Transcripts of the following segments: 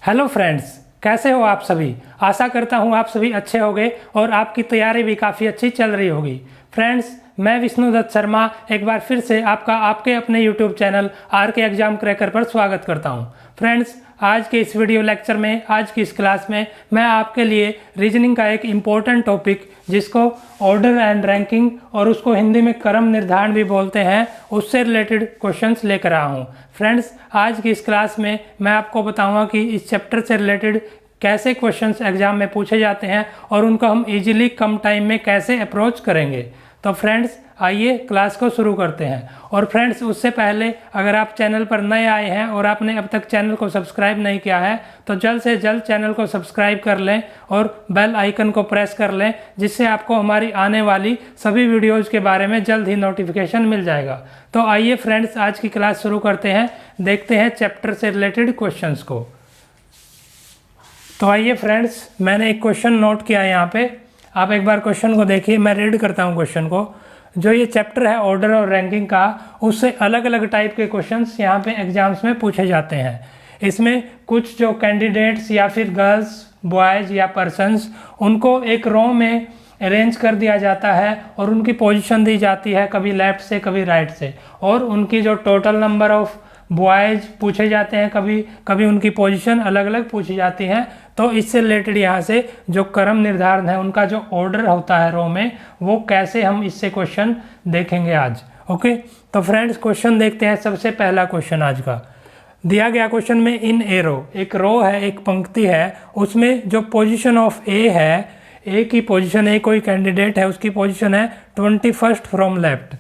Hello friends, कैसे हो आप सभी। आशा करता हूँ आप सभी अच्छे होंगे और आपकी तैयारी भी काफ़ी अच्छी चल रही होगी। फ्रेंड्स, मैं विष्णुदत्त शर्मा एक बार फिर से आपके अपने YouTube channel RK exam cracker पर स्वागत करता हूँ। फ्रेंड्स, आज के इस वीडियो लेक्चर में, आज की इस क्लास में मैं आपके लिए रीजनिंग का एक इम्पोर्टेंट टॉपिक जिसको ऑर्डर एंड रैंकिंग और उसको हिंदी में क्रम निर्धारण भी बोलते हैं, उससे रिलेटेड क्वेश्चंस लेकर आया हूँ। फ्रेंड्स, आज की इस क्लास में मैं आपको बताऊंगा कि इस चैप्टर से रिलेटेड कैसे क्वेश्चंस एग्जाम में पूछे जाते हैं और उनको हम इजीली कम टाइम में कैसे अप्रोच करेंगे। तो फ्रेंड्स, आइए क्लास को शुरू करते हैं। और फ्रेंड्स, उससे पहले अगर आप चैनल पर नए आए हैं और आपने अब तक चैनल को सब्सक्राइब नहीं किया है तो जल्द से जल्द चैनल को सब्सक्राइब कर लें और बेल आइकन को प्रेस कर लें, जिससे आपको हमारी आने वाली सभी वीडियोज़ के बारे में जल्द ही नोटिफिकेशन मिल जाएगा। तो आइए फ्रेंड्स, आज की क्लास शुरू करते हैं। देखते हैं चैप्टर से रिलेटेड क्वेश्चंस को। तो आइए फ्रेंड्स, मैंने एक क्वेश्चन नोट किया है यहाँ पे, आप एक बार क्वेश्चन को देखिए। मैं रीड करता हूँ क्वेश्चन को। जो ये चैप्टर है ऑर्डर और रैंकिंग का, उससे अलग अलग टाइप के क्वेश्चंस यहाँ पे एग्जाम्स में पूछे जाते हैं। इसमें कुछ जो कैंडिडेट्स या फिर गर्ल्स, बॉयज़ या पर्सन्स, उनको एक रो में अरेंज कर दिया जाता है और उनकी पोजीशन दी जाती है, कभी लेफ़्ट से कभी राइट से, और उनकी जो टोटल नंबर ऑफ बॉयज़ पूछे जाते हैं, कभी कभी उनकी पोजीशन अलग अलग पूछी जाती है। तो इससे रिलेटेड यहाँ से जो क्रम निर्धारण है, उनका जो ऑर्डर होता है रो में, वो कैसे हम इससे क्वेश्चन देखेंगे आज। ओके, तो फ्रेंड्स क्वेश्चन देखते हैं। सबसे पहला क्वेश्चन आज का दिया गया क्वेश्चन में, इन ए रो, एक रो है, एक पंक्ति है, उसमें जो पोजीशन ऑफ ए है, ए की पोजीशन, ए कोई कैंडिडेट है, उसकी पोजीशन है 21st फ्रॉम लेफ्ट।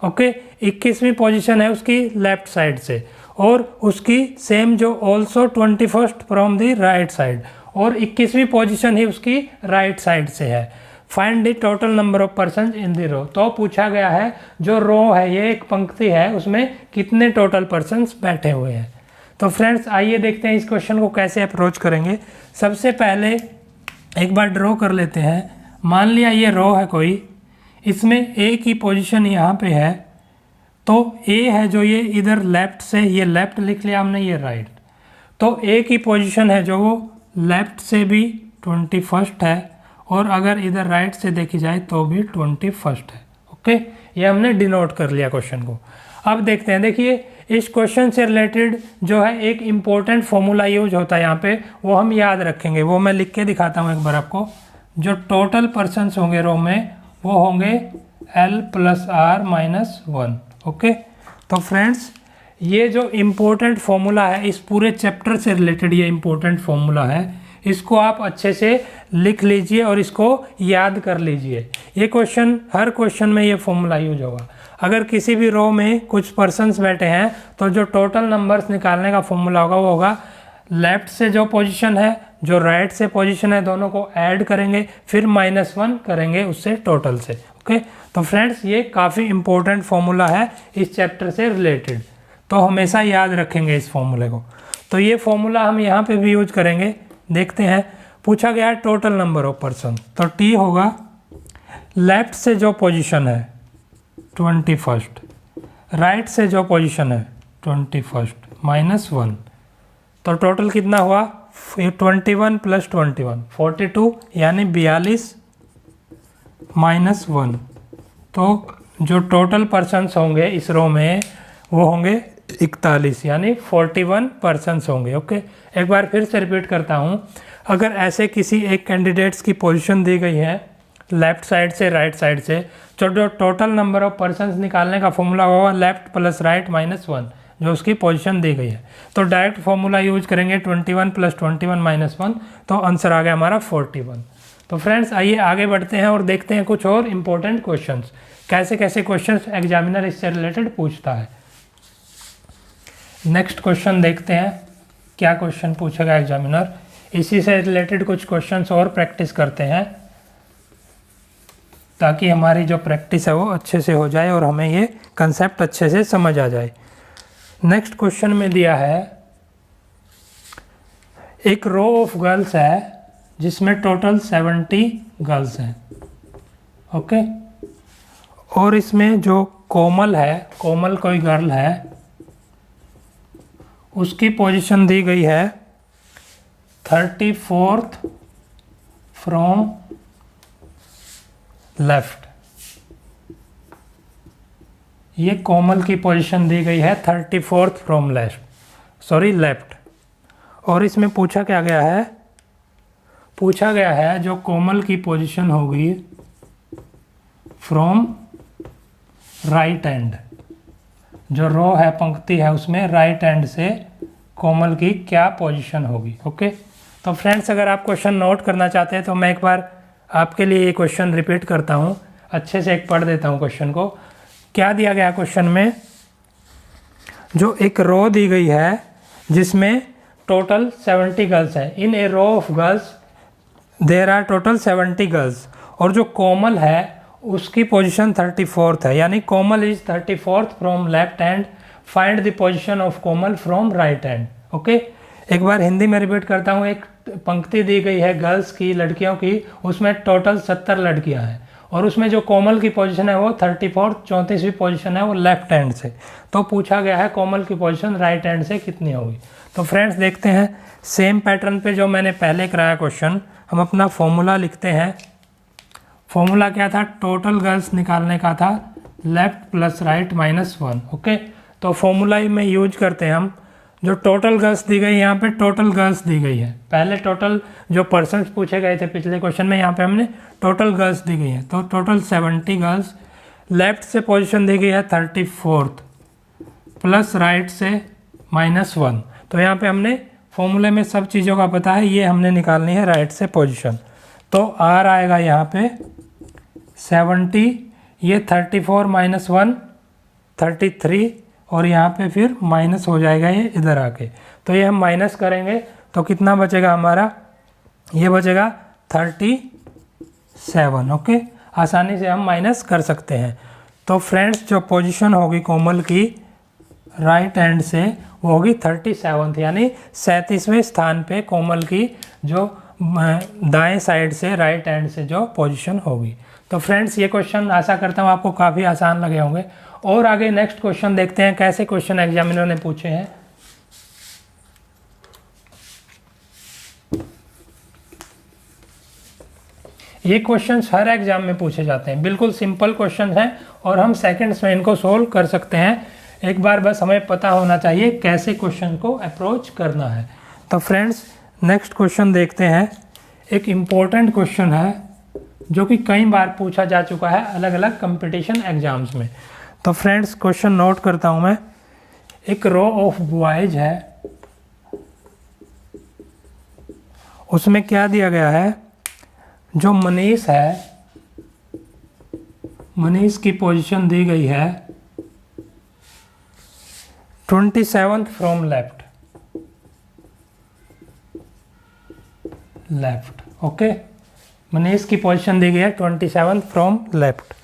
ओके, 21वीं पोजीशन है उसकी लेफ्ट साइड से, और उसकी सेम जो also 21st from the right side, और 21वीं पोजीशन ही उसकी राइट साइड से है। Find the total number of person in the row. तो पूछा गया है जो रो है, ये एक पंक्ति है, उसमें कितने टोटल पर्सन्स बैठे हुए हैं। तो फ्रेंड्स, आइए देखते हैं इस क्वेश्चन को कैसे अप्रोच करेंगे। सबसे पहले एक बार ड्रॉ कर लेते हैं। मान लिया ये रो है कोई, इसमें ए की पोजीशन यहाँ पे है, तो ए है जो ये इधर लेफ्ट से, ये लेफ्ट लिख लिया हमने, ये राइट। तो ए की पोजीशन है जो वो लेफ्ट से भी 21st है, और अगर इधर राइट से देखी जाए तो भी 21st है। ओके, ये हमने डिनोट कर लिया क्वेश्चन को। अब देखते हैं, देखिए इस क्वेश्चन से रिलेटेड जो है एक इम्पोर्टेंट फॉर्मूला यूज होता है यहाँ पे, वो हम याद रखेंगे। वो मैं लिख के दिखाता हूँ एक बार आपको। जो टोटल पर्सन्स होंगे रो में, वो होंगे L + R - 1। ओके, तो फ्रेंड्स, ये जो इम्पोर्टेंट फॉर्मूला है, इस पूरे चैप्टर से रिलेटेड ये इम्पोर्टेंट फॉर्मूला है, इसको आप अच्छे से लिख लीजिए और इसको याद कर लीजिए। ये क्वेश्चन, हर क्वेश्चन में ये फॉर्मूला यूज होगा। अगर किसी भी रो में कुछ पर्सन्स बैठे हैं तो जो टोटल नंबर्स निकालने का फॉर्मूला होगा वो होगा लेफ्ट से जो पोजीशन है, जो राइट से पोजीशन है, दोनों को ऐड करेंगे, फिर -1 करेंगे उससे टोटल से। ओके, तो फ्रेंड्स, ये काफ़ी इंपॉर्टेंट फॉर्मूला है इस चैप्टर से रिलेटेड, तो हमेशा याद रखेंगे इस फॉर्मूले को। तो ये फॉर्मूला हम यहाँ पे भी यूज करेंगे। देखते हैं, पूछा गया है टोटल नंबर ऑफ पर्सन, तो टी होगा लेफ्ट से जो पोजीशन है 21st, राइट से जो पोजीशन है 21st -1, तो टोटल कितना हुआ 21 + 21 42, यानी 42 -1। तो जो टोटल पर्सन्स होंगे इस रो में वो होंगे 41, यानी 41 पर्सन्स होंगे। ओके, एक बार फिर से रिपीट करता हूँ। अगर ऐसे किसी एक कैंडिडेट्स की पोजीशन दी गई है लेफ्ट साइड से राइट साइड से, तो जो टोटल नंबर ऑफ पर्सन्स निकालने का फॉर्मूला होगा लेफ्ट + राइट -1, जो उसकी पोजीशन दी गई है। तो डायरेक्ट फॉर्मूला यूज करेंगे 21 + 21 -1, तो आंसर आ गया हमारा 41। तो फ्रेंड्स, आइए आगे बढ़ते हैं और देखते हैं कुछ और इम्पोर्टेंट क्वेश्चंस, कैसे कैसे क्वेश्चंस एग्जामिनर इससे रिलेटेड पूछता है। नेक्स्ट क्वेश्चन देखते हैं, क्या क्वेश्चन पूछेगा एग्जामिनर। इसी से रिलेटेड कुछ क्वेश्चंस और प्रैक्टिस करते हैं, ताकि हमारी जो प्रैक्टिस है वो अच्छे से हो जाए और हमें ये कंसेप्ट अच्छे से समझ आ जाए। नेक्स्ट क्वेश्चन में दिया है, एक रो ऑफ गर्ल्स है जिसमें टोटल 70 गर्ल्स हैं। ओके, और इसमें जो कोमल है, कोमल कोई गर्ल है, उसकी पोजीशन दी गई है 34th फ्रॉम लेफ्ट। ये कोमल की पोजीशन दी गई है 34th फ्रॉम लेफ्ट। और इसमें पूछा क्या गया है, पूछा गया है जो कोमल की पोजीशन होगी फ्रॉम राइट एंड, जो रो है पंक्ति है उसमें राइट एंड से कोमल की क्या पोजीशन होगी। ओके, तो फ्रेंड्स अगर आप क्वेश्चन नोट करना चाहते हैं तो मैं एक बार आपके लिए ये क्वेश्चन रिपीट करता हूँ, अच्छे से एक पढ़ देता हूँ क्वेश्चन को। क्या दिया गया क्वेश्चन में, जो एक रो दी गई है जिसमें टोटल 70 गर्ल्स है। In a row of girls there are total 70 girls, और जो कोमल है उसकी पोजीशन 34th है, यानी Komal is 34th from left hand, find the position of Komal from right hand. Okay, एक बार हिंदी में रिपीट करता हूँ। एक पंक्ति दी गई है गर्ल्स की, लड़कियों की, उसमें टोटल 70 लड़कियां हैं और उसमें जो कोमल की पोजीशन है वो 34th 34वीं पोजीशन है, वो लेफ्ट हैंड से। तो पूछा गया है कोमल की पोजीशन राइट हैंड से कितनी होगी। तो फ्रेंड्स देखते हैं, सेम पैटर्न पे जो मैंने पहले कराया क्वेश्चन, हम अपना फॉर्मूला लिखते हैं। फॉर्मूला क्या था, टोटल गर्ल्स निकालने का था, left plus right minus 1। Okay, तो फॉर्मूला ही में यूज करते हैं हम। जो टोटल गर्ल्स दी गई, यहाँ पे टोटल गर्ल्स दी गई है। पहले टोटल जो परसेंट पूछे गए थे पिछले क्वेश्चन में, यहाँ पे हमने टोटल गर्ल्स दी गई है, तो टोटल 70 गर्ल्स। लेफ्ट से पोजीशन दी गई है 34th प्लस राइट से -1। तो यहाँ पे हमने फॉर्मूले में सब चीज़ों का पता है, ये हमने निकालनी है राइट से पोजीशन। तो आर आएगा यहाँ पे 70, ये 34 - 1 33, और यहाँ पे फिर माइनस हो जाएगा ये इधर आके। तो ये हम माइनस करेंगे तो कितना बचेगा हमारा, ये बचेगा 37। ओके, आसानी से हम माइनस कर सकते हैं। तो फ्रेंड्स जो पोजीशन होगी कोमल की राइट हैंड से वो होगी 37th, यानी 37वें स्थान पे कोमल की जो दाएं साइड से राइट हैंड से जो पोजीशन होगी। तो फ्रेंड्स ये क्वेश्चन आशा करता हूँ आपको काफ़ी आसान लगे होंगे। और आगे नेक्स्ट क्वेश्चन देखते हैं कैसे क्वेश्चन एग्जामिनर ने पूछे हैं। ये क्वेश्चंस हर एग्जाम में पूछे जाते हैं, बिल्कुल सिंपल क्वेश्चन हैं और हम सेकंड्स में इनको सोल्व कर सकते हैं। एक बार बस हमें पता होना चाहिए कैसे क्वेश्चन को अप्रोच करना है। तो फ्रेंड्स नेक्स्ट क्वेश्चन देखते हैं। एक इम्पोर्टेंट क्वेश्चन है जो कि कई बार पूछा जा चुका है अलग अलग कंपटीशन एग्जाम्स में। तो फ्रेंड्स क्वेश्चन नोट करता हूं मैं। एक रो ऑफ बॉयज है, उसमें क्या दिया गया है, जो मनीष है, मनीष की पोजीशन दी गई है 27th from left. Okay, Manish की पोजीशन दी गई है 27th फ्रॉम लेफ्ट।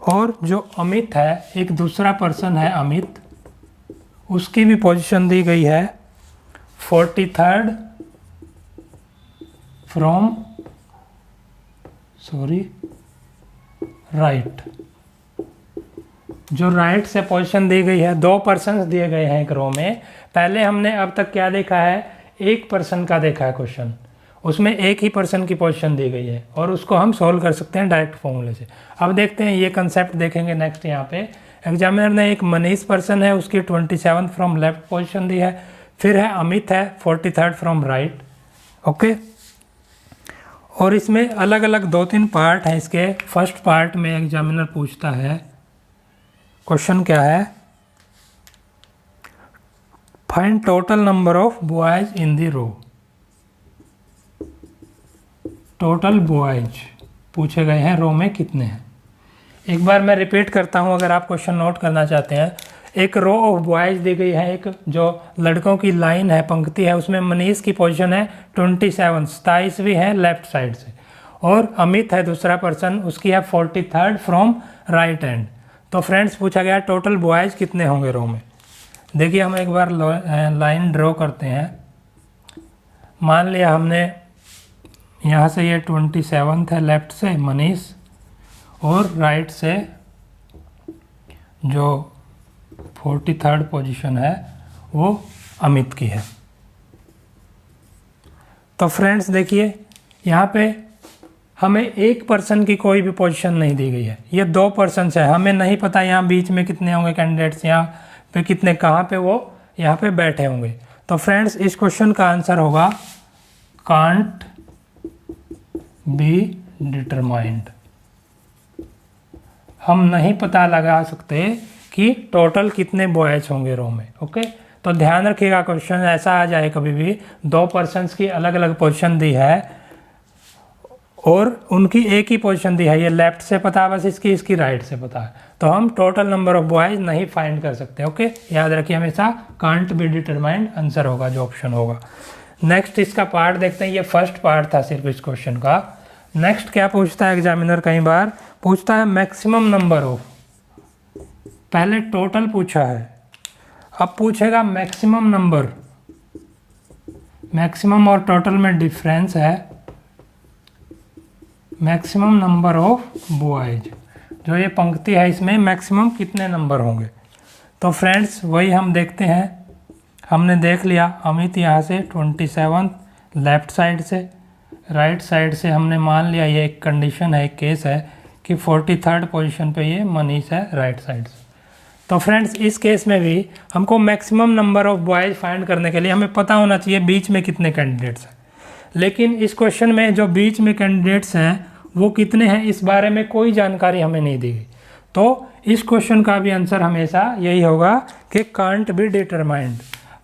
और जो अमित है, एक दूसरा पर्सन है अमित, उसकी भी पोजीशन दी गई है 43rd फ्रॉम राइट। जो राइट से पोजीशन दी गई है, दो पर्सन्स दिए गए हैं एक रो में। पहले हमने अब तक क्या देखा है, एक पर्सन का देखा है क्वेश्चन, उसमें एक ही पर्सन की पोजीशन दी गई है और उसको हम सोल्व कर सकते हैं डायरेक्ट फॉर्मूले से। अब देखते हैं ये कंसेप्ट देखेंगे नेक्स्ट। यहाँ पे एग्जामिनर ने एक मनीष पर्सन है, उसकी 27th फ्रॉम लेफ्ट पोजीशन दी है, फिर है अमित है 43rd फ्रॉम राइट। ओके, और इसमें अलग अलग 2-3 पार्ट हैं इसके। फर्स्ट पार्ट में एग्जामिनर पूछता है, क्वेश्चन क्या है, find total number of boys in the row. Total boys पूछे गए हैं, रो में कितने हैं। एक बार मैं रिपीट करता हूं अगर आप क्वेश्चन नोट करना चाहते हैं। एक रो ऑफ बॉयज दी गई है, एक जो लड़कों की लाइन है, पंक्ति है, उसमें मनीष की पोजीशन है 27वीं है लेफ्ट साइड से, और अमित है दूसरा पर्सन, उसकी है 43rd फ्रॉम राइट हैंड। तो फ्रेंड्स पूछा गया टोटल बॉयज कितने होंगे रो में। देखिए हम एक बार लाइन ड्रॉ करते हैं। मान लिया हमने यहाँ से ये 27th है लेफ्ट से मनीष, और राइट से जो 43rd पोजीशन है वो अमित की है। तो फ्रेंड्स देखिए यहाँ पे हमें एक पर्सन की कोई भी पोजीशन नहीं दी गई है, ये 2 पर्सन है, हमें नहीं पता यहाँ बीच में कितने होंगे कैंडिडेट्स, यहाँ पे कितने, कहाँ पे वो यहाँ पे बैठे होंगे। तो फ्रेंड्स इस क्वेश्चन का आंसर होगा कांट बी डिटरमाइंड। हम नहीं पता लगा सकते कि टोटल कितने बॉयज होंगे रो में। ओके, तो ध्यान रखिएगा क्वेश्चन ऐसा आ जाए कभी भी 2 पर्सन्स की अलग अलग पोजीशन दी है और उनकी एक ही पोजीशन दी है, ये लेफ्ट से पता है बस इसकी राइट से पता है, तो हम टोटल नंबर ऑफ बॉयज नहीं फाइंड कर सकते। ओके, याद रखिए हमेशा कांट बी डिटरमाइंड आंसर होगा जो ऑप्शन होगा। नेक्स्ट इसका पार्ट देखते हैं, ये फर्स्ट पार्ट था सिर्फ इस क्वेश्चन का। नेक्स्ट क्या पूछता है एग्जामिनर, कई बार पूछता है मैक्सिमम नंबर ऑफ, पहले टोटल पूछा है, अब पूछेगा मैक्सिमम नंबर। मैक्सिमम और टोटल में डिफरेंस है, मैक्सिमम नंबर ऑफ बॉयज, जो ये पंक्ति है इसमें मैक्सिमम कितने नंबर होंगे। तो फ्रेंड्स वही हम देखते हैं, हमने देख लिया अमित यहाँ से 27 लेफ्ट साइड से, राइट साइड से हमने मान लिया ये एक कंडीशन है, एक केस है कि 43rd पोजीशन पे ये मनीष है राइट साइड से। तो फ्रेंड्स इस केस में भी हमको maximum number of boys find करने के लिए हमें पता होना चाहिए बीच में कितने कैंडिडेट्स हैं, लेकिन इस क्वेश्चन में जो बीच में कैंडिडेट्स हैं वो कितने हैं इस बारे में कोई जानकारी हमें नहीं दी गई। तो इस क्वेश्चन का भी आंसर हमेशा यही होगा कि कांट बी डिटरमाइंड।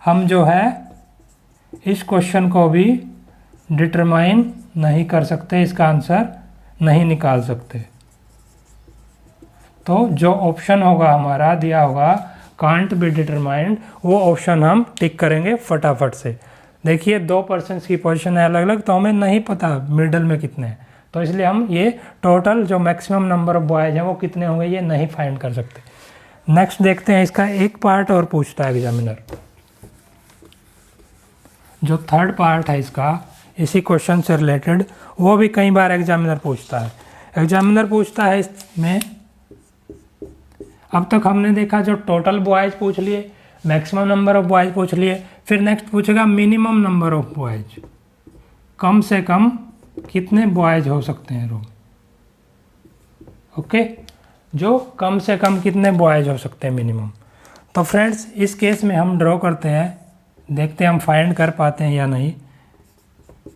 हम जो है इस क्वेश्चन को भी डिटरमाइन नहीं कर सकते, इसका आंसर नहीं निकाल सकते। तो जो ऑप्शन होगा हमारा दिया होगा कांट बी डिटरमाइंड, वो ऑप्शन हम टिक करेंगे फटाफट से। देखिए 2 पर्सन्स की पोजीशन है अलग अलग, तो हमें नहीं पता मिडल में कितने हैं, तो इसलिए हम ये टोटल जो मैक्सिमम नंबर ऑफ बॉयज हैं वो कितने होंगे ये नहीं फाइंड कर सकते। नेक्स्ट देखते हैं, इसका एक पार्ट और पूछता है एग्जामिनर, जो थर्ड पार्ट है इसका इसी क्वेश्चन से रिलेटेड, वो भी कई बार एग्जामिनर पूछता है। एग्जामिनर पूछता है इसमें, अब तक हमने देखा जो टोटल बॉयज पूछ लिए, मैक्सिमम नंबर ऑफ बॉयज पूछ लिए, फिर नेक्स्ट पूछेगा मिनिमम नंबर ऑफ बॉयज, कम से कम कितने बॉयज हो सकते हैं रूम। ओके, जो कम से कम कितने बॉयज हो सकते हैं मिनिमम। तो फ्रेंड्स इस केस में हम ड्रॉ करते हैं, देखते हैं हम फाइंड कर पाते हैं या नहीं।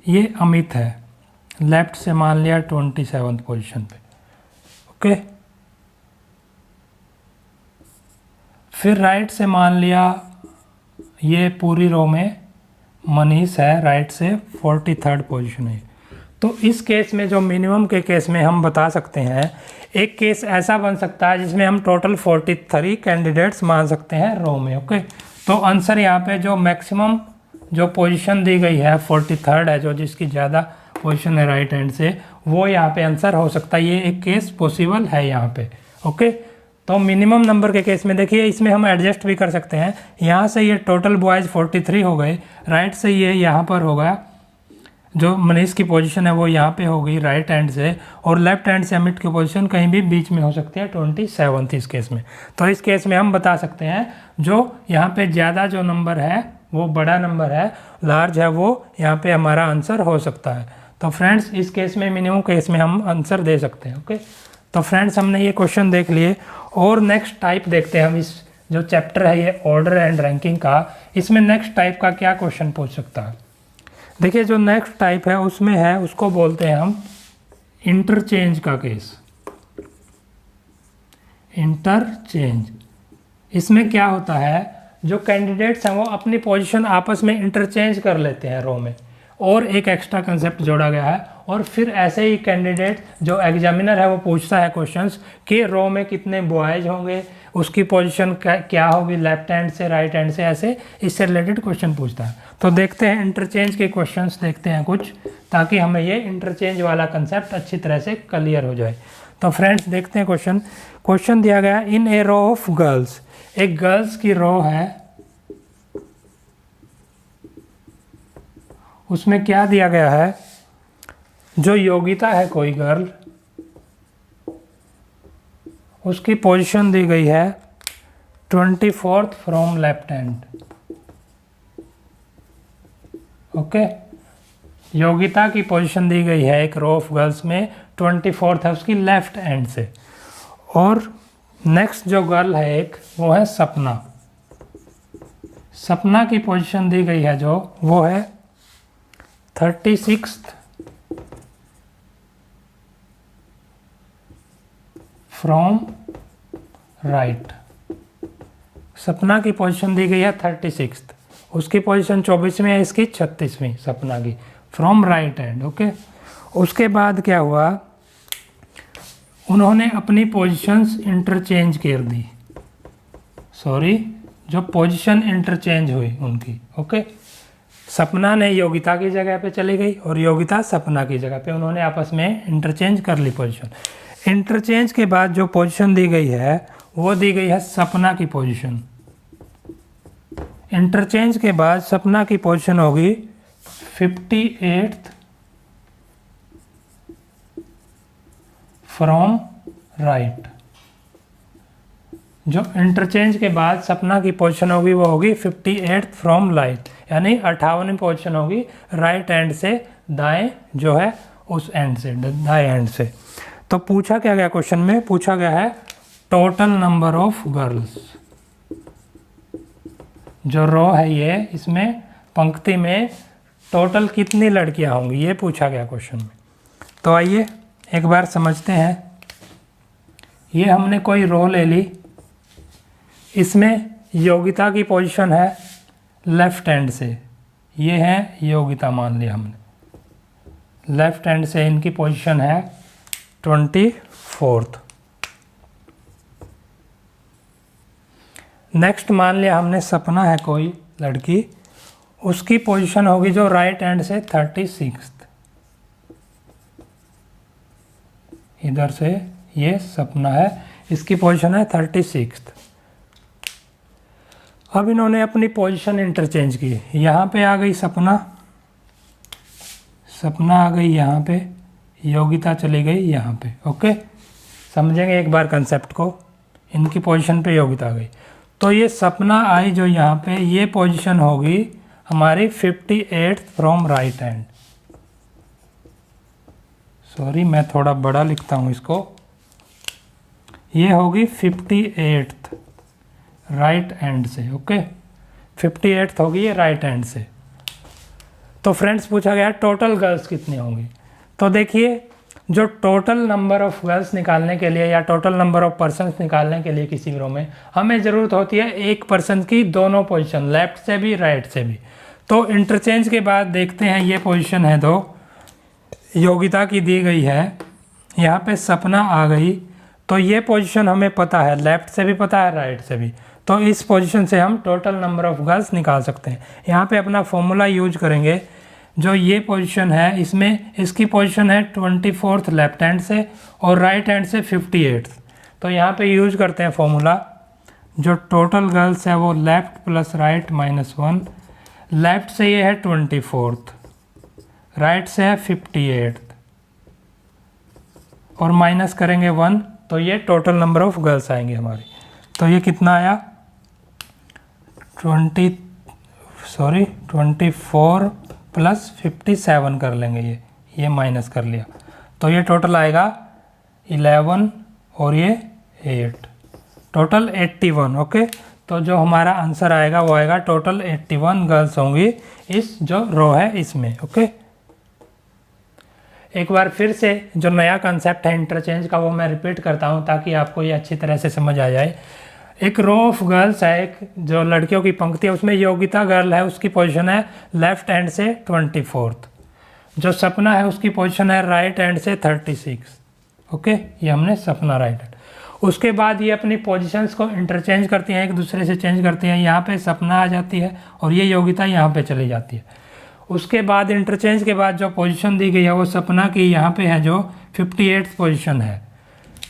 ये अमित है, लेफ्ट से मान लिया 27th पोजीशन पे। ओके, फिर राइट से मान लिया ये पूरी रो में मनीष है, राइट से 43rd पोजीशन है। तो इस केस में जो मिनिमम के केस में हम बता सकते हैं, एक केस ऐसा बन सकता है जिसमें हम टोटल 43 कैंडिडेट्स मान सकते हैं रो में। ओके, तो आंसर यहाँ पे जो मैक्सिमम जो पोजीशन दी गई है 43rd है, जो जिसकी ज़्यादा पोजीशन है राइट हैंड से, वो यहाँ पे आंसर हो सकता है। ये एक केस पॉसिबल है यहाँ पे। ओके, तो मिनिमम नंबर के केस में देखिए इसमें हम एडजस्ट भी कर सकते हैं। यहाँ से ये टोटल बॉयज़ 43 हो गए, राइट से ये यहाँ पर होगा, जो मनीष की पोजीशन है वो यहाँ पे हो गई राइट हैंड से, और लेफ्ट हैंड से अमित की पोजीशन कहीं भी बीच में हो सकती है 27th इस केस में। तो इस केस में हम बता सकते हैं जो यहाँ पे ज़्यादा जो नंबर है वो बड़ा नंबर है, लार्ज है, वो यहाँ पे हमारा आंसर हो सकता है। तो फ्रेंड्स इस केस में मिनिमम केस में हम आंसर दे सकते हैं। ओके, तो फ्रेंड्स हमने ये क्वेश्चन देख लिए, और नेक्स्ट टाइप देखते हैं हम। इस जो चैप्टर है ये ऑर्डर एंड रैंकिंग का, इसमें नेक्स्ट टाइप का क्या क्वेश्चन पूछ सकता है। देखिए जो नेक्स्ट टाइप है उसमें है, उसको बोलते हैं हम इंटरचेंज का केस। इंटरचेंज, इसमें क्या होता है, जो कैंडिडेट्स हैं वो अपनी पोजीशन आपस में इंटरचेंज कर लेते हैं रो में, और एक एक्स्ट्रा कंसेप्ट जोड़ा गया है। और फिर ऐसे ही कैंडिडेट जो एग्जामिनर है वो पूछता है क्वेश्चंस कि रो में कितने बॉयज होंगे, उसकी पोजीशन क्या होगी लेफ्ट हैंड से राइट हैंड से, ऐसे इससे रिलेटेड क्वेश्चन पूछता है। तो देखते हैं इंटरचेंज के क्वेश्चंस देखते हैं कुछ, ताकि हमें ये इंटरचेंज वाला कंसेप्ट अच्छी तरह से क्लियर हो जाए। तो फ्रेंड्स देखते हैं क्वेश्चन दिया गया, इन ए रो ऑफ गर्ल्स, एक गर्ल्स की रो है, उसमें क्या दिया गया है, जो योग्यता है कोई गर्ल, उसकी पोजीशन दी गई है 24th from left hand. Okay, Yogita की पोजीशन दी गई है एक रो ऑफ गर्ल्स में 24th है उसकी लेफ्ट हैंड से। और नेक्स्ट जो गर्ल है एक वो है सपना। सपना की पोजीशन दी गई है जो वो है 36th फ्रॉम राइट। सपना की पोजीशन दी गई है 36th, उसकी पोजीशन 24वीं है, इसकी 36वीं सपना की, फ्रॉम राइट हैंड। ओके, उसके बाद क्या हुआ, उन्होंने अपनी पोजीशंस इंटरचेंज कर दी, सॉरी जो पोजीशन इंटरचेंज हुई उनकी। ओके, सपना ने योगिता की जगह पे चली गई और योगिता सपना की जगह पे, उन्होंने आपस में इंटरचेंज कर ली पोजीशन। इंटरचेंज के बाद जो पोजीशन दी गई है वो दी गई है सपना की पोजीशन। इंटरचेंज के बाद सपना की पोजीशन होगी 58th फ्रॉम राइट। जो इंटरचेंज के बाद सपना की पोजीशन होगी वो होगी 58th फ्रॉम राइट, यानी 58वीं पोजीशन होगी राइट एंड से दाएं, जो है उस एंड से, दाएं एंड से। तो पूछा क्या गया क्वेश्चन में, पूछा गया है टोटल नंबर ऑफ गर्ल्स। जो रो है ये, इसमें पंक्ति में टोटल कितनी लड़कियां होंगी, ये पूछा गया क्वेश्चन में। तो आइए एक बार समझते हैं। ये हमने कोई रो ले ली, इसमें योगिता की पोजीशन है लेफ्ट हैंड से, ये है योगिता मान लिया हमने, लेफ्ट हैंड से इनकी पोजीशन है 24th। नेक्स्ट मान लिया हमने सपना है कोई लड़की, उसकी पोजीशन होगी जो राइट हैंड से 36th, इधर से ये सपना है, इसकी पोजीशन है 36th। अब इन्होंने अपनी पोजीशन इंटरचेंज की, यहाँ पे आ गई सपना, सपना आ गई यहाँ पे, योगिता चली गई यहाँ पे। ओके, समझेंगे एक बार कंसेप्ट को। इनकी पोजीशन पे योगिता आ गई, तो ये सपना आई जो यहाँ पे, ये पोजीशन होगी हमारी 58th from right hand. Sorry मैं थोड़ा बड़ा लिखता हूँ इसको, ये होगी 58th राइट हैंड से। ओके, 58th होगी ये राइट हैंड से। तो फ्रेंड्स पूछा गया टोटल गर्ल्स कितनी होंगी। तो देखिए, जो टोटल नंबर ऑफ गर्ल्स निकालने के लिए या टोटल नंबर ऑफ पर्सन्स निकालने के लिए किसी रो में हमें ज़रूरत होती है एक पर्सन की दोनों पोजीशन, लेफ्ट से भी राइट से भी। तो इंटरचेंज के बाद देखते हैं, ये पोजीशन है दो, योगिता की दी गई है, यहाँ पे सपना आ गई, तो ये पोजीशन हमें पता है, लेफ्ट से भी पता है राइट से भी। तो इस पोजीशन से हम टोटल नंबर ऑफ गर्ल्स निकाल सकते हैं। यहाँ पे अपना फॉर्मूला यूज करेंगे। जो ये पोजीशन है इसमें, इसकी पोजीशन है 24th लेफ्ट हैंड से और राइट हैंड से 58th। तो यहाँ पे यूज करते हैं फॉर्मूला, जो टोटल गर्ल्स है वो लेफ्ट प्लस राइट -1, लेफ्ट से ये है 24th, राइट से है 58th और माइनस करेंगे 1, तो ये टोटल नंबर ऑफ गर्ल्स आएंगे हमारी। तो ये कितना आया, 24 प्लस 57 कर लेंगे, ये माइनस कर लिया, तो ये टोटल आएगा 11 और ये 8, टोटल 81। ओके, तो जो हमारा आंसर आएगा वो आएगा टोटल 81 गर्ल्स होंगी इस जो रो है इसमें। ओके, एक बार फिर से जो नया कंसेप्ट है इंटरचेंज का वो मैं रिपीट करता हूँ ताकि आपको ये अच्छी तरह से समझ आ जाए। एक रो ऑफ गर्ल्स है, एक जो लड़कियों की पंक्ति है, उसमें योगिता गर्ल है, उसकी पोजीशन है लेफ्ट हैंड से 24th। जो सपना है उसकी पोजीशन है राइट हैंड से 36। ओके, ये हमने सपना राइट हैंड। उसके बाद ये अपनी पोजीशंस को इंटरचेंज करती हैं, एक दूसरे से चेंज करती हैं। यहाँ पे सपना आ जाती है और ये योगिता यहाँ पे चली जाती है। उसके बाद इंटरचेंज के बाद जो पोजीशन दी गई है वो सपना की यहाँ पे है जो 58th पोजीशन है।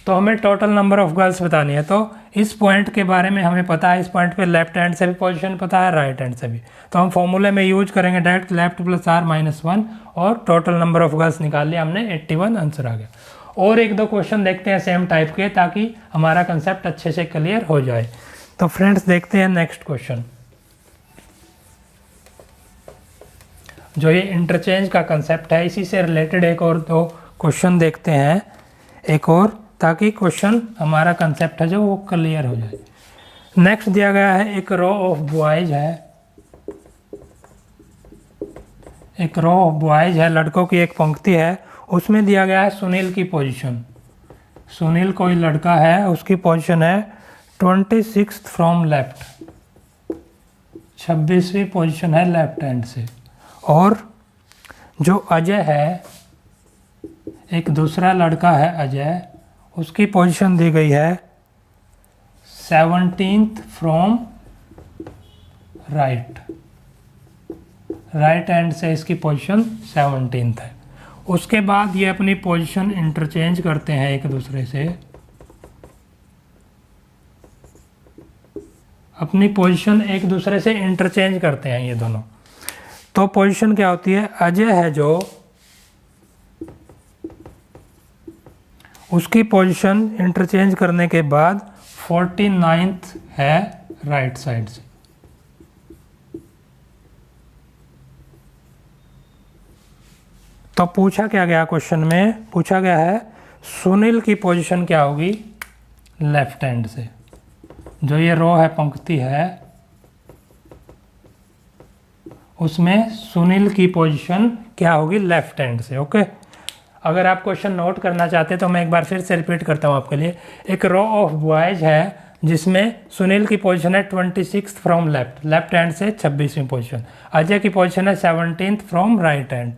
तो हमें टोटल नंबर ऑफ गर्ल्स बतानी है। तो इस पॉइंट के बारे में हमें पता है, इस पॉइंट पे लेफ्ट हैंड से भी पोजीशन पता है, राइट हैंड से भी। तो हम फॉर्मूले में यूज करेंगे डायरेक्ट लेफ्ट प्लस r -1 और टोटल नंबर ऑफ गर्ल्स निकाल लिया हमने, 81 आंसर आ गया। और एक दो क्वेश्चन देखते हैं सेम टाइप के, ताकि हमारा कंसेप्ट अच्छे से क्लियर हो जाए। तो फ्रेंड्स देखते हैं नेक्स्ट क्वेश्चन। जो ये इंटरचेंज का कंसेप्ट है, इसी से रिलेटेड एक और दो क्वेश्चन देखते हैं एक और, ताकि क्वेश्चन हमारा कंसेप्ट है जो वो क्लियर हो जाए। नेक्स्ट दिया गया है एक रो ऑफ बॉयज है, एक रो ऑफ बॉयज है, लड़कों की एक पंक्ति है, उसमें दिया गया है सुनील की पोजीशन। सुनील कोई लड़का है, उसकी पोजीशन है 26 फ्रॉम लेफ्ट, 26वीं पोजीशन है लेफ्ट हैंड से। और जो अजय है, एक दूसरा लड़का है अजय, उसकी पोजीशन दी गई है 17th from right, right hand से इसकी पोजीशन 17th है। उसके बाद ये अपनी पोजीशन इंटरचेंज करते हैं एक दूसरे से, अपनी पोजीशन एक दूसरे से इंटरचेंज करते हैं ये दोनों। तो पोजीशन क्या होती है, अजय है जो, उसकी पोजीशन इंटरचेंज करने के बाद 49th है राइट साइड से। तो पूछा क्या गया क्वेश्चन में, पूछा गया है सुनील की पोजीशन क्या होगी लेफ्ट हैंड से। जो ये रो है, पंक्ति है, उसमें सुनील की पोजीशन क्या होगी लेफ्ट हैंड से। ओके, अगर आप क्वेश्चन नोट करना चाहते हैं तो मैं एक बार फिर से रिपीट करता हूँ आपके लिए। एक रो ऑफ बॉयज है जिसमें सुनील की पोजीशन है 26 फ्रॉम लेफ्ट, लेफ्ट हैंड से 26वीं पोजीशन। अजय की पोजीशन है 17th फ्रॉम राइट हैंड।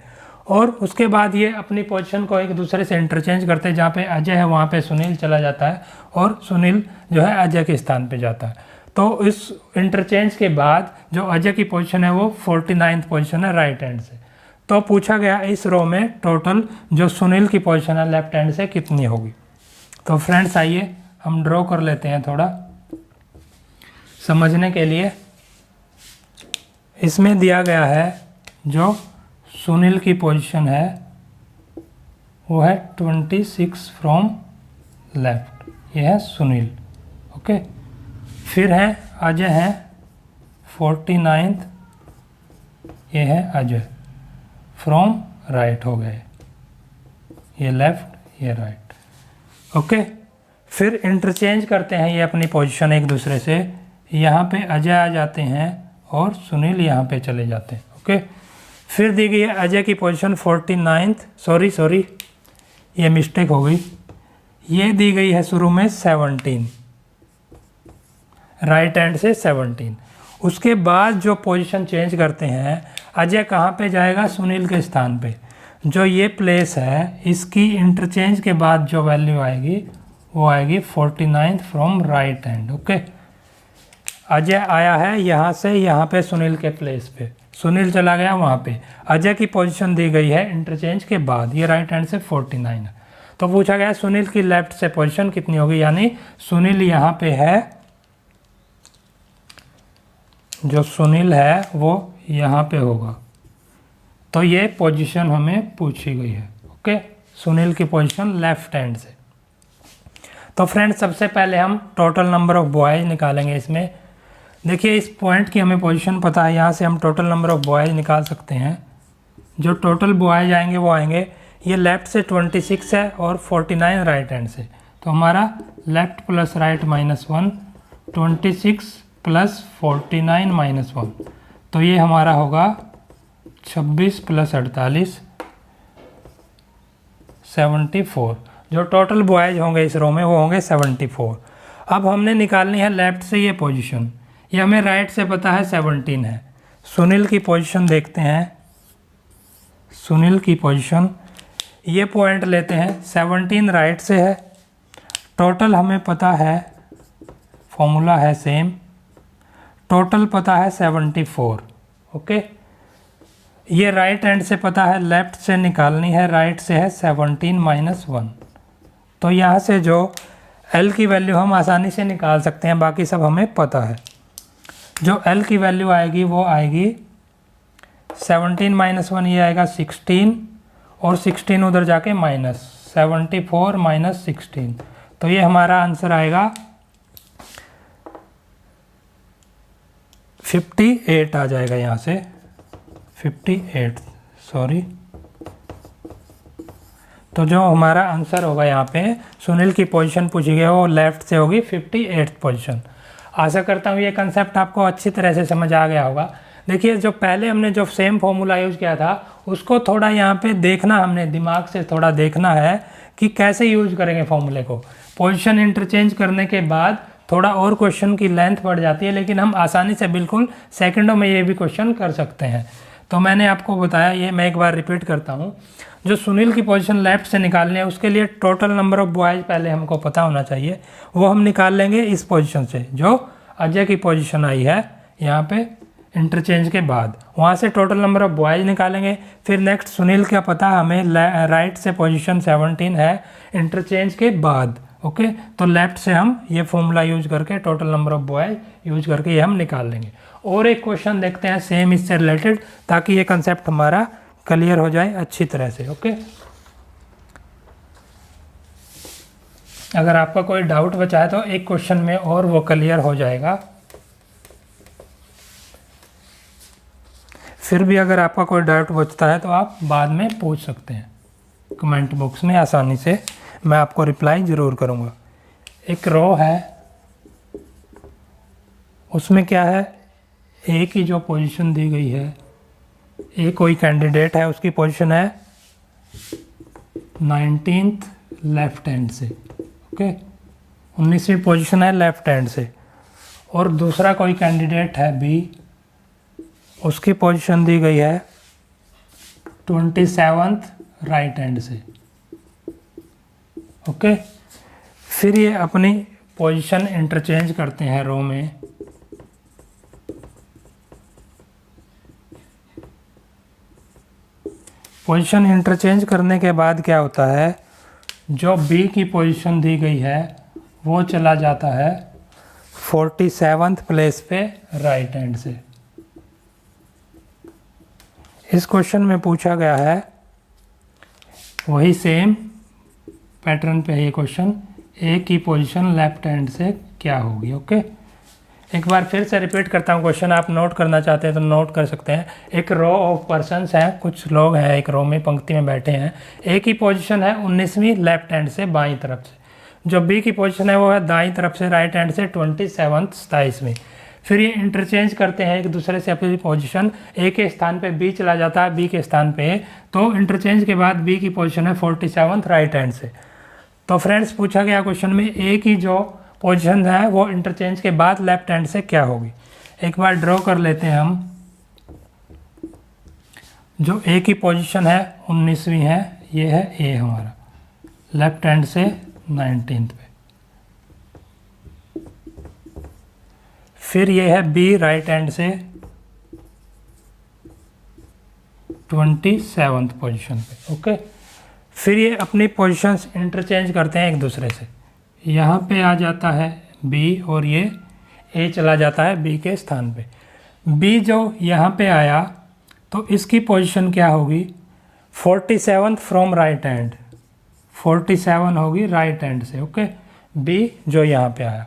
और उसके बाद ये अपनी पोजीशन को एक दूसरे से इंटरचेंज करते हैं, जहाँ पे अजय है वहाँ पे सुनील चला जाता है और सुनील जो है अजय के स्थान पे जाता है। तो इस इंटरचेंज के बाद जो अजय की पोजीशन है वो 49th पोजीशन है राइट हैंड से। तो पूछा गया इस रो में टोटल जो सुनील की पोजीशन है लेफ्ट हैंड से कितनी होगी। तो फ्रेंड्स आइए हम ड्रॉ कर लेते हैं थोड़ा समझने के लिए। इसमें दिया गया है जो सुनील की पोजीशन है वो है 26 फ्रॉम लेफ्ट, ये है सुनील। ओके, फिर है अजय है 49th, ये है अजय फ्रॉम राइट हो गए, ये लेफ्ट ये राइट। ओके, फिर इंटरचेंज करते हैं ये अपनी पोजीशन एक दूसरे से, यहाँ पे अजय आ जाते हैं और सुनील यहाँ पे चले जाते हैं। ओके, फिर दी गई है अजय की पोजीशन 49th, सॉरी ये मिस्टेक हो गई, ये दी गई है शुरू में 17, राइट हैंड से 17। उसके बाद जो पोजीशन चेंज करते हैं, अजय कहाँ पे जाएगा, सुनील के स्थान पे। जो ये प्लेस है इसकी इंटरचेंज के बाद जो वैल्यू आएगी वो आएगी 49th from right hand. Okay, Ajay आया है यहाँ से यहाँ पे सुनील के प्लेस पे, सुनील चला गया वहाँ पे, अजय की पोजीशन दी गई है इंटरचेंज के बाद, ये राइट हैंड से 49 है। तो पूछा गया सुनील की लेफ्ट से पोजीशन कितनी होगी, यानी सुनील यहाँ पे है, जो सुनील है वो यहाँ पे होगा। तो ये पोजीशन हमें पूछी गई है। ओके, सुनील की पोजीशन लेफ्ट हैंड से। तो फ्रेंड्स सबसे पहले हम टोटल नंबर ऑफ बॉयज निकालेंगे। इसमें देखिए इस पॉइंट की हमें पोजीशन पता है, यहाँ से हम टोटल नंबर ऑफ बॉयज निकाल सकते हैं। जो टोटल बॉयज आएंगे वो आएंगे, ये लेफ़्ट से 26 है और 49 राइट हैंड से। तो हमारा लेफ़्ट प्लस राइट -1, 26 प्लस 49 -1, तो ये हमारा होगा 26 प्लस 48 74। जो टोटल बॉयज होंगे इस रो में वो होंगे 74। अब हमने निकालनी है लेफ़्ट से ये पोजीशन, ये हमें राइट से पता है 17 है। सुनील की पोजीशन देखते हैं, सुनील की पोजीशन ये पॉइंट लेते हैं, 17 राइट से है, टोटल हमें पता है, फॉर्मूला है सेम, टोटल पता है 74। ओके, ये राइट हैंड से पता है, लेफ़्ट से निकालनी है, राइट से है 17 -1। तो यहाँ से जो L की वैल्यू हम आसानी से निकाल सकते हैं, बाकी सब हमें पता है। जो L की वैल्यू आएगी वो आएगी 17 -1, ये आएगा 16 और 16 उधर जाके -74 -16, तो ये हमारा आंसर आएगा 58 आ जाएगा यहाँ से। 58, सॉरी। तो जो हमारा आंसर होगा यहाँ पे, सुनील की पोजीशन पूछी गई वो लेफ्ट से होगी 58th पोजीशन। आशा करता हूँ ये कंसेप्ट आपको अच्छी तरह से समझ आ गया होगा। देखिए जो पहले हमने जो सेम फॉर्मूला यूज़ किया था उसको थोड़ा यहाँ पे देखना, हमने दिमाग से थोड़ा देखना है कि कैसे यूज़ करेंगे फॉर्मूले को। पोजीशन इंटरचेंज करने के बाद थोड़ा और क्वेश्चन की लेंथ बढ़ जाती है, लेकिन हम आसानी से बिल्कुल सेकंडों में ये भी क्वेश्चन कर सकते हैं। तो मैंने आपको बताया, ये मैं एक बार रिपीट करता हूँ। जो सुनील की पोजीशन लेफ्ट से निकालनी है उसके लिए टोटल नंबर ऑफ बॉयज़ पहले हमको पता होना चाहिए, वो हम निकाल लेंगे इस पोजीशन से। जो अजय की पोजीशन आई है यहाँ पे इंटरचेंज के बाद, वहाँ से टोटल नंबर ऑफ बॉयज़ निकालेंगे। फिर नेक्स्ट सुनील का पता हमें राइट से पोजीशन 17 है इंटरचेंज के बाद, ओके। तो लेफ्ट से हम ये फॉर्मूला यूज करके total number of boys use करके ये हम निकाल लेंगे। और एक क्वेश्चन देखते हैं सेम इससे रिलेटेड, ताकि ये कंसेप्ट हमारा क्लियर हो जाए अच्छी तरह से, ओके। अगर आपका कोई डाउट बचा है तो एक क्वेश्चन में और वो क्लियर हो जाएगा। फिर भी अगर आपका कोई डाउट बचता है तो आप बाद में पूछ सकते हैं कमेंट बॉक्स में, आसानी से मैं आपको रिप्लाई ज़रूर करूँगा। एक रो है, उसमें क्या है, ए की जो पोजीशन दी गई है, ए कोई कैंडिडेट है, उसकी पोजीशन है 19th लेफ्ट हैंड से, ओके। 19वीं पोजीशन है लेफ्ट हैंड से। और दूसरा कोई कैंडिडेट है बी, उसकी पोजीशन दी गई है 27th राइट हैंड से, ओके। फिर ये अपनी पोजीशन इंटरचेंज करते हैं रो में। पोजीशन इंटरचेंज करने के बाद क्या होता है, जो बी की पोजीशन दी गई है वो चला जाता है 47th प्लेस पे राइट हैंड से। इस क्वेश्चन में पूछा गया है वही सेम पैटर्न पे है ये क्वेश्चन, ए की पोजीशन लेफ्ट हैंड से क्या होगी, ओके। एक बार फिर से रिपीट करता हूँ क्वेश्चन, आप नोट करना चाहते हैं तो नोट कर सकते हैं। एक रो ऑफ पर्सन्स हैं, कुछ लोग हैं एक रो में पंक्ति में बैठे हैं। ए की पोजीशन है 19वीं लेफ्ट हैंड से बाईं तरफ से। जो बी की पोजीशन है वो है दाईं तरफ से राइट हैंड से 27th 27वीं। फिर ये इंटरचेंज करते हैं एक दूसरे से अपनी पोजीशन, ए के स्थान पे बी चला जाता है बी के स्थान पे, तो इंटरचेंज के बाद बी की पोजीशन है 47th राइट हैंड से। तो फ्रेंड्स पूछा गया क्वेश्चन में ए की जो पोजीशन है वो इंटरचेंज के बाद लेफ्ट हैंड से क्या होगी। एक बार ड्रॉ कर लेते हैं हम। जो ए की पोजीशन है 19वीं है, ये है ए हमारा लेफ्ट हैंड से 19th पे। फिर ये है बी राइट हैंड से 27th पोजीशन पे, ओके। फिर ये अपनी पोजीशंस इंटरचेंज करते हैं एक दूसरे से। यहाँ पे आ जाता है बी और ये ए चला जाता है बी के स्थान पे। बी जो यहाँ पे आया तो इसकी पोजीशन क्या होगी, 47th फ्रॉम राइट हैंड, 47 होगी राइट हैंड से, ओके। बी जो यहाँ पे आया,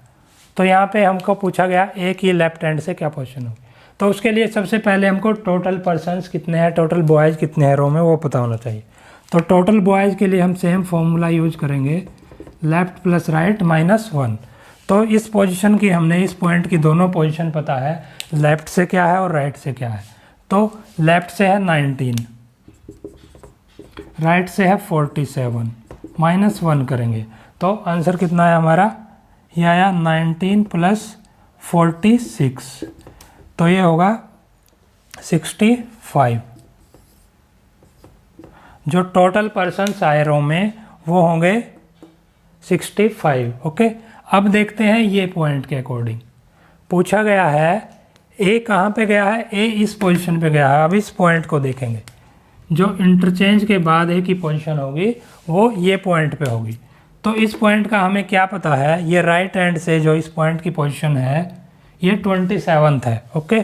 तो यहाँ पे हमको पूछा गया ए की लेफ्ट हैंड से क्या पोजीशन होगी। तो उसके लिए सबसे पहले हमको टोटल पर्सन्स कितने हैं, टोटल बॉयज़ कितने हैं रो में, वो पता होना चाहिए। तो टोटल बॉयज़ के लिए हम सेम फॉर्मूला यूज करेंगे, लेफ्ट प्लस राइट माइनस 1। तो इस पोजीशन की हमने, इस पॉइंट की दोनों पोजीशन पता है, लेफ्ट से क्या है और राइट से क्या है। तो लेफ्ट से है 19, राइट से है 47, माइनस 1 करेंगे तो आंसर कितना है हमारा, ये आया 19 प्लस 46, तो ये होगा 65। जो टोटल पर्सन्स आए रो में वो होंगे 65, ओके। अब देखते हैं ये पॉइंट के अकॉर्डिंग पूछा गया है ए कहाँ पे गया है, ए इस पोजीशन पे गया है। अब इस पॉइंट को देखेंगे, जो इंटरचेंज के बाद ए की पोजीशन होगी वो ये पॉइंट पे होगी। तो इस पॉइंट का हमें क्या पता है, ये राइट हैंड से जो इस पॉइंट की पोजीशन है ये 27th है, ओके।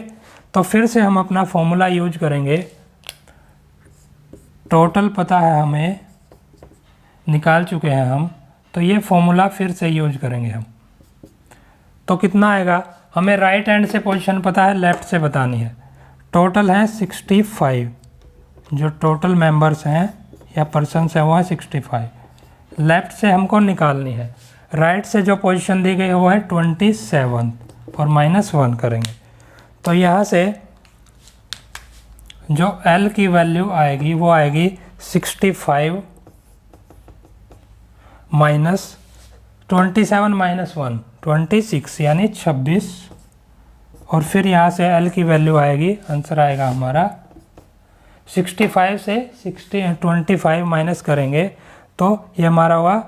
तो फिर से हम अपना फॉर्मूला यूज करेंगे। टोटल पता है हमें, निकाल चुके हैं हम, तो ये फॉर्मूला फिर से यूज करेंगे हम। तो कितना आएगा, हमें राइट हैंड से पोजीशन पता है, लेफ्ट से बतानी है। टोटल हैं 65, जो टोटल मेंबर्स हैं या पर्सन्स हैं वो है 65। लेफ़्ट से हमको निकालनी है, राइट से जो पोजीशन दी गई है वो है 27 और -1 करेंगे। तो यहाँ से जो L की वैल्यू आएगी वो आएगी 65 माइनस 27 माइनस 1 26 यानी 26, और फिर यहाँ से L की वैल्यू आएगी, आंसर आएगा हमारा 65 से 25 माइनस करेंगे तो ये हमारा हुआ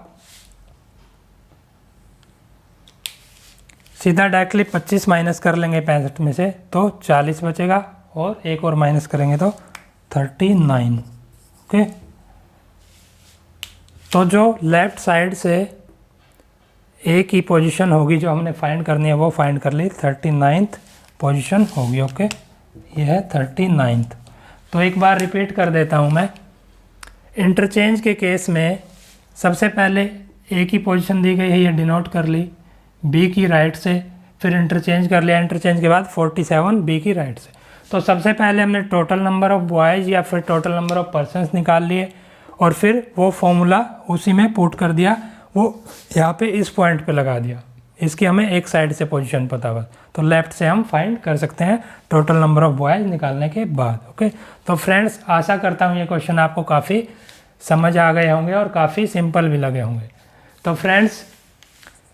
सीधा डायरेक्टली 25 माइनस कर लेंगे 65 में से तो 40 बचेगा, और एक और माइनस करेंगे तो 39। ओके, तो जो लेफ़्ट साइड से ए की पोजीशन होगी जो हमने फाइंड करनी है वो फाइंड कर ली, 39th पोजीशन होगी। ओके, ये है 39th। तो एक बार रिपीट कर देता हूँ मैं। इंटरचेंज के केस में सबसे पहले ए की पोजीशन दी गई है, ये डिनोट कर ली, बी की राइट से, फिर इंटरचेंज कर लिया, इंटरचेंज के बाद 47 बी की राइट से। तो सबसे पहले हमने टोटल नंबर ऑफ़ बॉयज़ या फिर टोटल नंबर ऑफ़ पर्सन्स निकाल लिए, और फिर वो फॉर्मूला उसी में पुट कर दिया, वो यहाँ पे इस पॉइंट पे लगा दिया। इसकी हमें एक साइड से पोजीशन पता हुआ, तो लेफ़्ट से हम फाइंड कर सकते हैं टोटल नंबर ऑफ़ बॉयज़ निकालने के बाद। ओके, तो फ्रेंड्स आशा करता हूँ ये क्वेश्चन आपको काफ़ी समझ आ गए होंगे और काफ़ी सिंपल भी लगे होंगे। तो फ्रेंड्स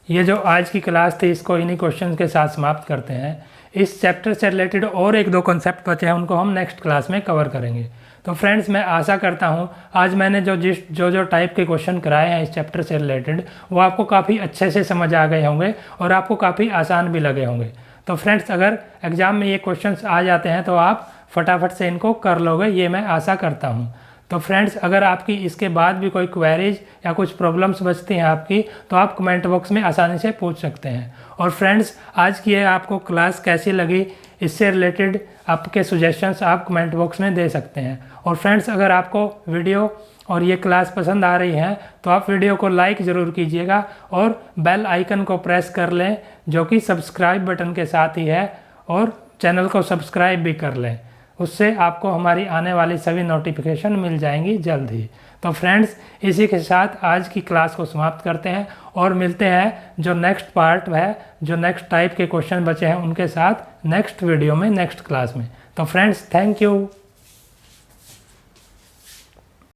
ये जो आज की क्लास थी इसको इन्हीं क्वेश्चन के साथ समाप्त करते हैं। इस चैप्टर से रिलेटेड और एक दो कॉन्सेप्ट बचे हैं, उनको हम नेक्स्ट क्लास में कवर करेंगे। तो फ्रेंड्स मैं आशा करता हूँ आज मैंने जो टाइप के क्वेश्चन कराए हैं इस चैप्टर से रिलेटेड वो आपको काफ़ी अच्छे से समझ आ गए होंगे और आपको काफ़ी आसान भी लगे होंगे। तो फ्रेंड्स अगर एग्ज़ाम में ये क्वेश्चंस आ जाते हैं तो आप फटाफट से इनको कर लोगे, ये मैं आशा करता हूँ। तो फ्रेंड्स अगर आपकी इसके बाद भी कोई क्वेरीज या कुछ प्रॉब्लम्स बचती हैं आपकी, तो आप कमेंट बॉक्स में आसानी से पूछ सकते हैं। और फ्रेंड्स आज की ये आपको क्लास कैसी लगी, इससे रिलेटेड आपके सुजेशंस आप कमेंट बॉक्स में दे सकते हैं। और फ्रेंड्स अगर आपको वीडियो और ये क्लास पसंद आ रही है तो आप वीडियो को लाइक ज़रूर कीजिएगा और बेल आइकन को प्रेस कर लें जो कि सब्सक्राइब बटन के साथ ही है, और चैनल को सब्सक्राइब भी कर लें, उससे आपको हमारी आने वाली सभी नोटिफिकेशन मिल जाएंगी जल्द ही। तो फ्रेंड्स इसी के साथ आज की क्लास को समाप्त करते हैं और मिलते हैं जो नेक्स्ट पार्ट है, जो नेक्स्ट टाइप के क्वेश्चन बचे हैं उनके साथ नेक्स्ट वीडियो में, नेक्स्ट क्लास में। तो फ्रेंड्स थैंक यू।